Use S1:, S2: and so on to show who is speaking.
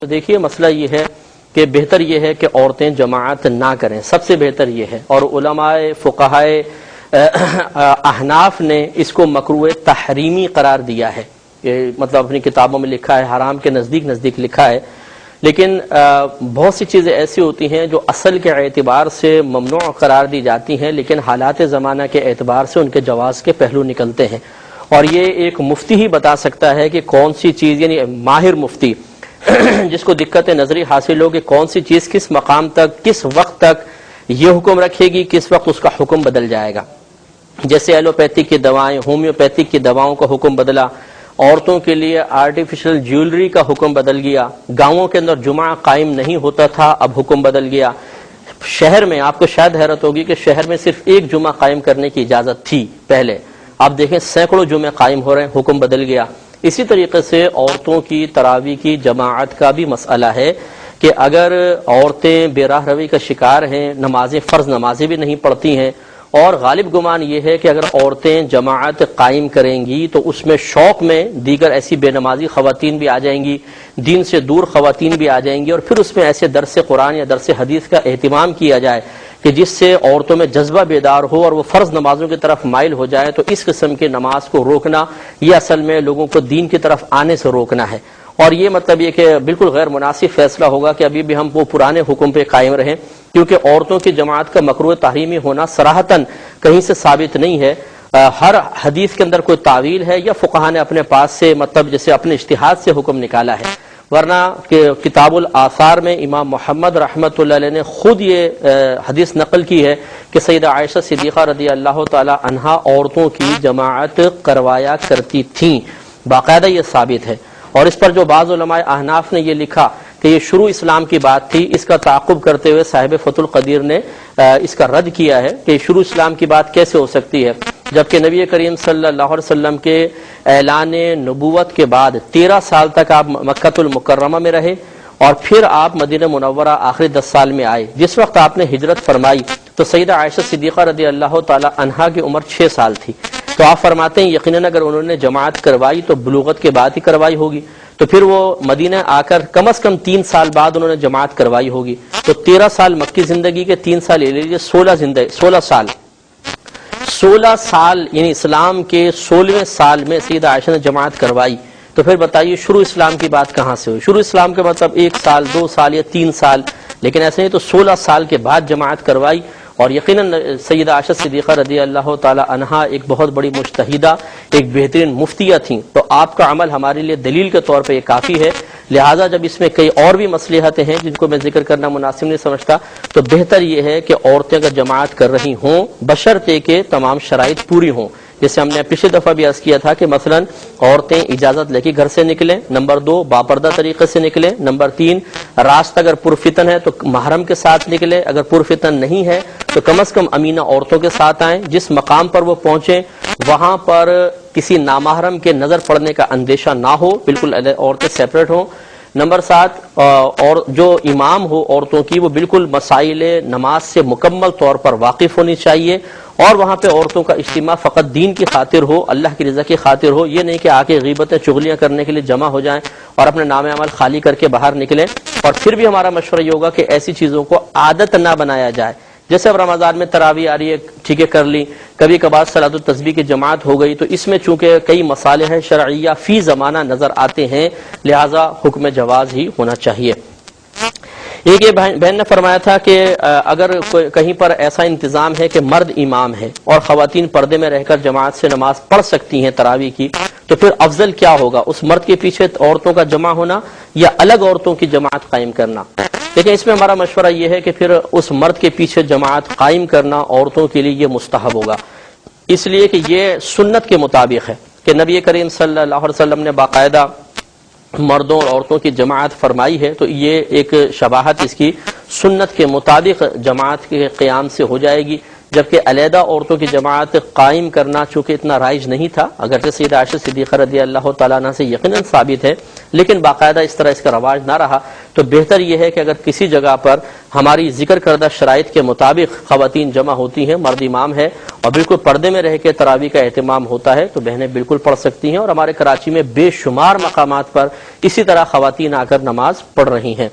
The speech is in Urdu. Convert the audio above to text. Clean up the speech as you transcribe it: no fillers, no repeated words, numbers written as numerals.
S1: تو دیکھیے مسئلہ یہ ہے کہ بہتر یہ ہے کہ عورتیں جماعت نہ کریں، سب سے بہتر یہ ہے، اور علماء فقہائے احناف نے اس کو مکروہ تحریمی قرار دیا ہے، مطلب اپنی کتابوں میں لکھا ہے، حرام کے نزدیک لکھا ہے، لیکن بہت سی چیزیں ایسی ہوتی ہیں جو اصل کے اعتبار سے ممنوع قرار دی جاتی ہیں، لیکن حالات زمانہ کے اعتبار سے ان کے جواز کے پہلو نکلتے ہیں، اور یہ ایک مفتی ہی بتا سکتا ہے کہ کون سی چیز، یعنی ماہر مفتی جس کو دقت نظری حاصل ہو کہ کون سی چیز کس مقام تک کس وقت تک یہ حکم رکھے گی، کس وقت اس کا حکم بدل جائے گا۔ جیسے ایلوپیتھک کی دوائیں، ہومیوپیتھک کی دواؤں کا حکم بدلا، عورتوں کے لیے آرٹیفیشل جیولری کا حکم بدل گیا، گاؤں کے اندر جمعہ قائم نہیں ہوتا تھا، اب حکم بدل گیا۔ شہر میں آپ کو شاید حیرت ہوگی کہ شہر میں صرف ایک جمعہ قائم کرنے کی اجازت تھی پہلے، آپ دیکھیں سینکڑوں جمعے قائم ہو رہے ہیں، حکم بدل گیا۔ اسی طریقے سے عورتوں کی تراویح کی جماعت کا بھی مسئلہ ہے کہ اگر عورتیں بے راہ روی کا شکار ہیں، نمازیں فرض نمازیں بھی نہیں پڑھتی ہیں، اور غالب گمان یہ ہے کہ اگر عورتیں جماعت قائم کریں گی تو اس میں شوق میں دیگر ایسی بے نمازی خواتین بھی آ جائیں گی، دین سے دور خواتین بھی آ جائیں گی، اور پھر اس میں ایسے درس قرآن یا درس حدیث کا اہتمام کیا جائے کہ جس سے عورتوں میں جذبہ بیدار ہو اور وہ فرض نمازوں کی طرف مائل ہو جائے، تو اس قسم کی نماز کو روکنا یہ اصل میں لوگوں کو دین کی طرف آنے سے روکنا ہے، اور یہ مطلب یہ کہ بالکل غیر مناسب فیصلہ ہوگا کہ ابھی بھی ہم وہ پرانے حکم پہ قائم رہیں، کیونکہ عورتوں کی جماعت کا مکروہ تحریمی ہونا صراحتاً کہیں سے ثابت نہیں ہے۔ ہر حدیث کے اندر کوئی تعویل ہے یا فقہا نے اپنے پاس سے مطلب جیسے اپنے اجتہاد سے حکم نکالا ہے، ورنہ کہ کتاب الآثار میں امام محمد رحمۃ اللہ علیہ نے خود یہ حدیث نقل کی ہے کہ سیدہ عائشہ صدیقہ رضی اللہ تعالی عنہا عورتوں کی جماعت کروایا کرتی تھیں، باقاعدہ یہ ثابت ہے۔ اور اس پر جو بعض علماء احناف نے یہ لکھا کہ یہ شروع اسلام کی بات تھی، اس کا تعاقب کرتے ہوئے صاحب فتح القدیر نے اس کا رد کیا ہے کہ شروع اسلام کی بات کیسے ہو سکتی ہے، جبکہ نبی کریم صلی اللہ علیہ وسلم کے اعلان نبوت کے بعد 13 سال تک آپ مکہ المکرمہ میں رہے، اور پھر آپ مدینہ منورہ آخری 10 سال میں آئے۔ جس وقت آپ نے ہجرت فرمائی تو سیدہ عائشہ صدیقہ رضی اللہ تعالی عنہا کی عمر 6 سال تھی، تو آپ فرماتے ہیں یقیناً اگر انہوں نے جماعت کروائی تو بلوغت کے بعد ہی کروائی ہوگی، تو پھر وہ مدینہ آ کر کم از کم 3 سال بعد انہوں نے جماعت کروائی ہوگی، تو 13 سال مکی زندگی کے 3 سال لے لیجیے، 16 سال یعنی اسلام کے 16ویں سال میں سیدہ عائشہ نے جماعت کروائی، تو پھر بتائیے شروع اسلام کی بات کہاں سے ہوئی؟ شروع اسلام کے مطلب 1 سال 2 سال یا 3 سال، لیکن ایسے نہیں، تو 16 سال کے بعد جماعت کروائی، اور یقیناً سیدہ عائشہ صدیقہ رضی اللہ تعالی عنہا ایک بہت بڑی مجتہدہ، ایک بہترین مفتیہ تھیں، تو آپ کا عمل ہمارے لیے دلیل کے طور پہ یہ کافی ہے۔ لہٰذا جب اس میں کئی اور بھی مصلحتیں ہیں جن کو میں ذکر کرنا مناسب نہیں سمجھتا، تو بہتر یہ ہے کہ عورتیں اگر جماعت کر رہی ہوں بشرطے کہ تمام شرائط پوری ہوں، جیسے ہم نے پچھلی دفعہ بھی عرض کیا تھا کہ مثلا عورتیں اجازت لے کے گھر سے نکلیں، نمبر 2 باپردہ طریقے سے نکلیں، نمبر 3 راستہ اگر پرفتن ہے تو محرم کے ساتھ نکلے، اگر پرفتن نہیں ہے تو کم از کم امینہ عورتوں کے ساتھ آئیں، جس مقام پر وہ پہنچیں وہاں پر کسی نامحرم کے نظر پڑنے کا اندیشہ نہ ہو، بالکل عورتیں سیپریٹ ہوں۔ نمبر 7 اور جو امام ہو عورتوں کی وہ بالکل مسائل نماز سے مکمل طور پر واقف ہونی چاہیے، اور وہاں پہ عورتوں کا اجتماع فقط دین کی خاطر ہو، اللہ کی رضا کی خاطر ہو، یہ نہیں کہ آ کے غیبتیں چغلیاں کرنے کے لیے جمع ہو جائیں اور اپنے نام عمل خالی کر کے باہر نکلیں۔ اور پھر بھی ہمارا مشورہ یہ ہوگا کہ ایسی چیزوں کو عادت نہ بنایا جائے، جیسے اب رمضان میں تراویح آ رہی ہے، ٹھیک ہے کر لی، کبھی کبھار صلاۃ التسبیح کی جماعت ہو گئی، تو اس میں چونکہ کئی مصالح شرعیہ فی زمانہ نظر آتے ہیں، لہٰذا حکم جواز ہی ہونا چاہیے۔ ایک یہ بہن نے فرمایا تھا کہ اگر کہیں پر ایسا انتظام ہے کہ مرد امام ہے اور خواتین پردے میں رہ کر جماعت سے نماز پڑھ سکتی ہیں تراویح کی، تو پھر افضل کیا ہوگا، اس مرد کے پیچھے عورتوں کا جمع ہونا یا الگ عورتوں کی جماعت قائم کرنا؟ لیکن اس میں ہمارا مشورہ یہ ہے کہ پھر اس مرد کے پیچھے جماعت قائم کرنا عورتوں کے لیے یہ مستحب ہوگا، اس لیے کہ یہ سنت کے مطابق ہے کہ نبی کریم صلی اللہ علیہ وسلم نے باقاعدہ مردوں اور عورتوں کی جماعت فرمائی ہے، تو یہ ایک شباہت اس کی سنت کے مطابق جماعت کے قیام سے ہو جائے گی، جبکہ علیحدہ عورتوں کی جماعت قائم کرنا چونکہ اتنا رائج نہیں تھا، اگرچہ سیدہ عائشہ صدیقہ رضی اللہ تعالیٰ عنہ سے یقیناً ثابت ہے، لیکن باقاعدہ اس طرح اس کا رواج نہ رہا، تو بہتر یہ ہے کہ اگر کسی جگہ پر ہماری ذکر کردہ شرائط کے مطابق خواتین جمع ہوتی ہیں، مرد امام ہے اور بالکل پردے میں رہ کے تراویح کا اہتمام ہوتا ہے، تو بہنیں بالکل پڑھ سکتی ہیں، اور ہمارے کراچی میں بے شمار مقامات پر اسی طرح خواتین آ کر نماز پڑھ رہی ہیں۔